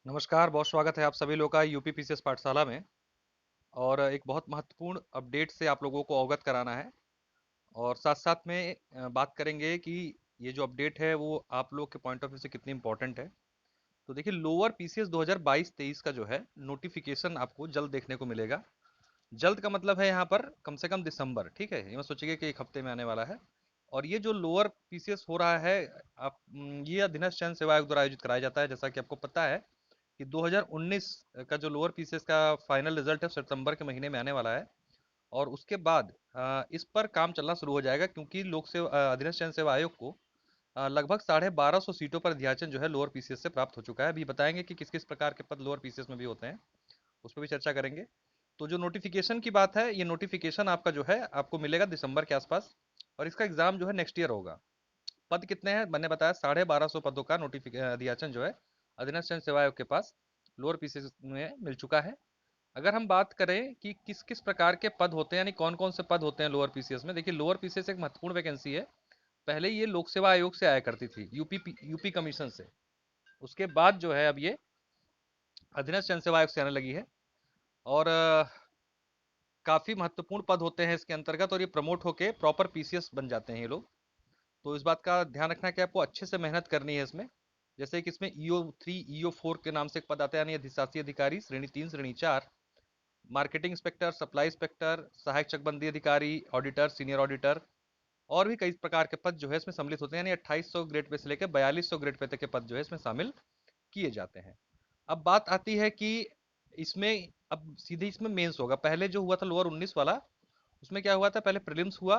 नमस्कार, बहुत स्वागत है आप सभी लोग का यूपी पीसीएस पाठशाला में। और एक बहुत महत्वपूर्ण अपडेट से आप लोगों को अवगत कराना है। और साथ साथ में बात करेंगे कि ये जो अपडेट है वो आप लोग के पॉइंट ऑफ व्यू से कितनी इंपॉर्टेंट है। तो देखिए, लोअर पीसीएस 2022-23 का जो है नोटिफिकेशन आपको जल्द देखने को मिलेगा। जल्द का मतलब है यहाँ पर कम से कम दिसंबर, ठीक है, ये मत सोचिए कि एक हफ्ते में आने वाला है। और ये जो लोअर पीसीएस हो रहा है, ये अधीनस्थ चयन सेवा आयोग द्वारा आयोजित कराया जाता है। जैसा कि आपको पता है कि 2019 का जो लोअर पीसीएस का फाइनल रिजल्ट है सितंबर के महीने में आने वाला है। और उसके बाद इस पर काम चलना शुरू हो जाएगा, क्योंकि लोक सेवा अधीनस्थ चयन सेवा आयोग को लगभग 1250 सीटों पर अध्याचन जो है लोअर पीसीएस से प्राप्त हो चुका है। अभी बताएंगे कि किस किस प्रकार के पद लोअर पीसीएस में भी होते हैं, उस पर भी चर्चा करेंगे। तो जो नोटिफिकेशन की बात है, ये नोटिफिकेशन आपका जो है आपको मिलेगा दिसंबर के आसपास। और इसका एग्जाम जो है नेक्स्ट ईयर होगा। पद कितने हैं मैंने बताया, 1250 पदों का नोटिफिकेशन अध्याचन जो है अधीनस्थ जन सेवा आयोग के पास लोअर पीसीएस में मिल चुका है। अगर हम बात करें कि किस किस प्रकार के पद होते हैं, यानी कौन कौन से पद होते हैं लोअर पीसीएस में, देखिए लोअर पीसीएस एक महत्वपूर्ण वैकेंसी है। पहले ये लोक सेवा आयोग से आया करती थी, यूपी कमीशन से। उसके बाद जो है अब ये अधीनस्थ जन सेवा आयोग से आने लगी है। और काफी महत्वपूर्ण पद होते हैं इसके अंतर्गत, और ये प्रमोट होके प्रॉपर पीसीएस बन जाते हैं ये लोग। तो इस बात का ध्यान रखना है कि आपको अच्छे से मेहनत करनी है इसमें। जैसे कि इसमें ईओ 3 ईओ 4 के नाम से एक पद आता है, यानी अधिशासी अधिकारी श्रेणी 3 श्रेणी 4, मार्केटिंग इंस्पेक्टर, सप्लाई इंस्पेक्टर, सहायक चकबंदी अधिकारी, ऑडिटर, सीनियर ऑडिटर, और भी कई प्रकार के पद जो है इसमें सम्मिलित होते हैं। यानी 2800 ग्रेड पे से लेकर 4200 ग्रेड पे तक के पद जो है इसमें शामिल किए जाते हैं। अब बात आती है कि इसमें अब सीधे इसमें मेंस होगा। पहले जो हुआ था लोअर 19 वाला, उसमें क्या हुआ था, पहले प्रीलिम्स हुआ,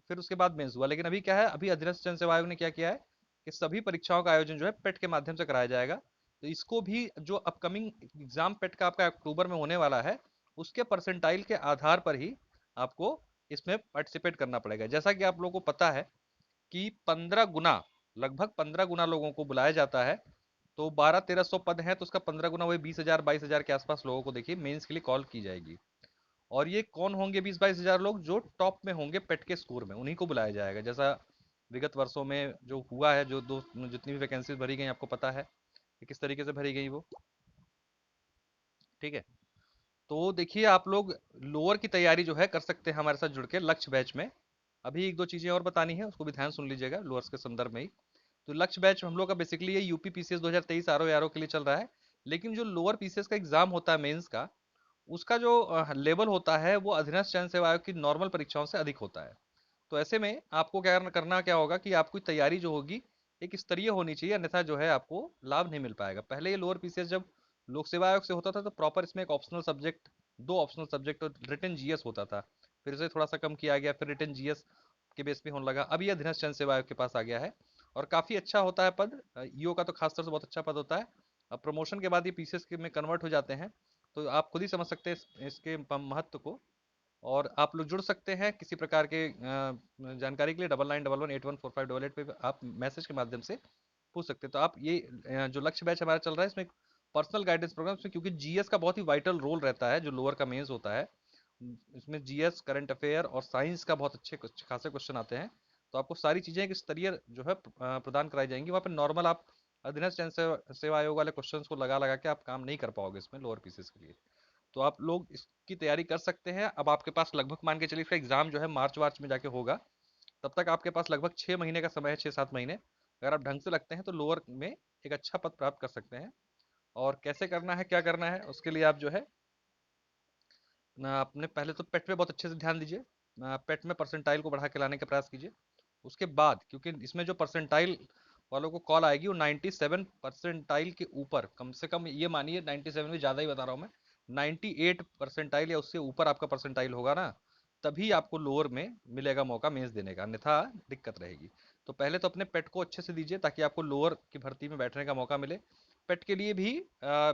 फिर उसके बाद मेंस हुआ। लेकिन अभी क्या है, अभी अधीनस्थ जन सेवा आयोग ने क्या किया है कि सभी परीक्षाओं का आयोजन जो है पेट के माध्यम से कराया जाएगा। तो इसको भी जो अपकमिंग एग्जाम पेट का आपका अक्टूबर में होने वाला है, उसके परसेंटाइल के आधार पर ही आपको इसमें पार्टिसिपेट करना पड़ेगा। जैसा कि आप लोगों को पता है कि 15 गुना, लगभग 15 गुना लोगों को बुलाया जाता है। तो 1200-1300 पद हैं, तो उसका 15 गुना, वही 20,000-22,000 के आसपास लोगों को देखिए मेंस के लिए कॉल की जाएगी। और ये कौन होंगे 20-22 हजार लोग, जो टॉप में होंगे पेट के स्कोर में, उन्हीं को बुलाया जाएगा। जैसा विगत वर्षों में जो हुआ है, जो दो जितनी भी वैकेंसीज भरी गई आपको पता है कि किस तरीके से भरी गई वो, ठीक है। तो देखिए, आप लोग लोअर की तैयारी जो है कर सकते हैं हमारे साथ जुड़ के लक्ष्य बैच में। अभी एक दो चीजें और बतानी है, उसको भी ध्यान सुन लीजिएगा लोअर्स के संदर्भ में ही। तो लक्ष्य बैच हम लोग का बेसिकली ये यूपी पीसीएस 2023 आरओ के लिए चल रहा है। लेकिन जो लोअर पीसीएस का एग्जाम होता है मेंस का, उसका जो लेवल होता है वो अधीनस्थ चयन सेवा आयोग की नॉर्मल परीक्षाओं से अधिक होता है। तो ऐसे में आपको क्या करना क्या होगा कि आपकी तैयारी जो होगी एक स्तरीय होनी चाहिए, अन्यथा जो है आपको लाभ नहीं मिल पाएगा। पहले ये लोअर पीसीएस जब लोक सेवा आयोग से होता था तो प्रॉपर इसमें एक ऑप्शनल सब्जेक्ट, दो ऑप्शनल सब्जेक्ट और रिटन जीएस होता था। फिर इसे थोड़ा सा कम किया गया, फिर रिटन जीएस के बेस पे होने लगा। अब ये अधीनस्थ चयन सेवा आयोग के पास आ गया है। और काफी अच्छा होता है पद, ईओ का तो खासतौर से बहुत अच्छा पद होता है। अब प्रमोशन के बाद ये पीसीएस के में कन्वर्ट हो जाते हैं। तो आप खुद ही समझ सकते हैं इसके महत्व को। और आप लोग जुड़ सकते हैं किसी प्रकार के जानकारी के लिए 9911814588 पे आप मैसेज के माध्यम से पूछ सकते हैं। तो आप ये जो लक्ष्य बैच हमारा चल रहा है, इसमें पर्सनल गाइडेंस प्रोग्राम, इसमें क्योंकि जीएस का बहुत ही वाइटल रोल रहता है, जो लोअर का मेंस होता है इसमें जीएस, करंट अफेयर और साइंस का बहुत अच्छे खासे क्वेश्चन आते हैं। तो आपको सारी चीजें एक स्तरीय जो है प्रदान कराई जाएंगी। वहाँ पर नॉर्मल आप अधीनस्थ जन सेवा आयोग वाले क्वेश्चन को लगा लगा के आप काम नहीं कर पाओगे इसमें लोअर पीसीस के लिए। तो आप लोग इसकी तैयारी कर सकते हैं। अब आपके पास लगभग मान के चलिए इसका एग्जाम जो है मार्च वार्च में जाके होगा। तब तक आपके पास लगभग 6 महीने का समय है, 6-7 महीने। अगर आप ढंग से लगते हैं तो लोअर में एक अच्छा पद प्राप्त कर सकते हैं। और कैसे करना है, क्या करना है, उसके लिए आप जो है ना, अपने पहले तो पेट पे बहुत अच्छे से ध्यान दीजिए। पेट में परसेंटाइल को बढ़ा के लाने का प्रयास कीजिए। उसके बाद, क्योंकि इसमें जो परसेंटाइल वालों को कॉल आएगी वो 97 परसेंटाइल के ऊपर, कम से कम ये मानिए 97 भी ज़्यादा ही बता रहा हूँ मैं, 98 परसेंटाइल या उससे ऊपर आपका परसेंटाइल होगा ना, तभी आपको लोअर में मिलेगा मौका मेंस देने का, अन्यथा दिक्कत रहेगी। तो पहले तो अपने पेट को अच्छे से दीजिए ताकि आपको लोअर की भर्ती में बैठने का मौका मिले। पेट के लिए भी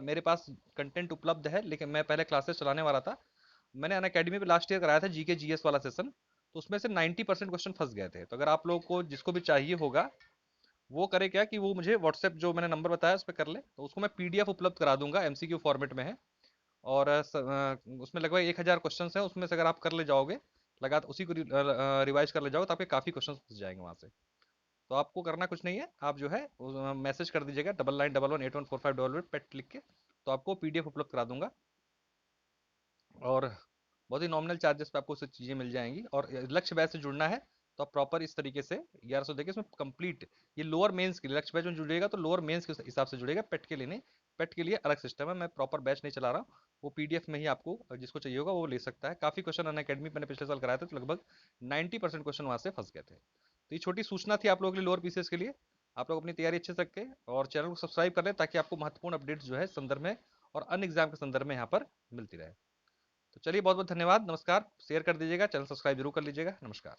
मेरे पास कंटेंट उपलब्ध है, लेकिन मैं पहले क्लासेस चलाने वाला था। मैंने अन अकेडमी पे लास्ट ईयर कराया था जीके जीएस वाला सेशन। तो उसमें से 90% क्वेश्चन फंस गए थे। तो अगर आप लोगों को जिसको भी चाहिए होगा, वो करे क्या कि वो मुझे व्हाट्सएप जो मैंने नंबर बताया उस पर कर ले, तो उसको मैं पीडीएफ उपलब्ध करा दूंगा, एमसीक्यू फॉर्मेट में है। और उसमें लगभग 1000 क्वेश्चन हैं, उसमें से अगर आप कर ले जाओगे, लगा उसी को रिवाइज कर ले जाओगे, तो आपके काफ़ी क्वेश्चन फंस जाएंगे वहाँ से। तो आपको करना कुछ नहीं है, आप जो है मैसेज कर दीजिएगा 9911814588 पेट लिख के, तो आपको पीडीएफ उपलब्ध करा दूंगा। और बहुत ही नॉमिनल चार्जेस पे आपको सब चीज़ें मिल जाएंगी। और लक्ष्य बैच से जुड़ना है तो आप प्रॉपर इस तरीके से 1100 देखिए इसमें कंप्लीट, ये लोअर मेंस के लिए लक्ष्य बैच में जुड़ेगा तो लोअर मेंस के हिसाब से जुड़ेगा, पेट के लिए नहीं। पेट के लिए अलग सिस्टम है, मैं प्रॉपर बैच नहीं चला रहा हूँ। वो पीडीएफ में ही आपको जिसको चाहिए होगा वो ले सकता है। काफ़ी क्वेश्चन अन अकेडमी मैंने पिछले साल कराए थे तो लगभग 90% क्वेश्चन वहाँ से फंस गए थे। तो ये छोटी सूचना थी आप लोगों के लिए लोअर पीसीएस के लिए। आप लोग अपनी तैयारी अच्छे से रखें और चैनल को सब्सक्राइब कर लें ताकि आपको महत्वपूर्ण अपडेट्स जो है संदर्भ में और अन्य एग्जाम के संदर्भ में यहाँ पर मिलती रहे। तो चलिए बहुत बहुत धन्यवाद, नमस्कार। शेयर कर दीजिएगा, चैनल सब्सक्राइब जरूर कर लीजिएगा। नमस्कार।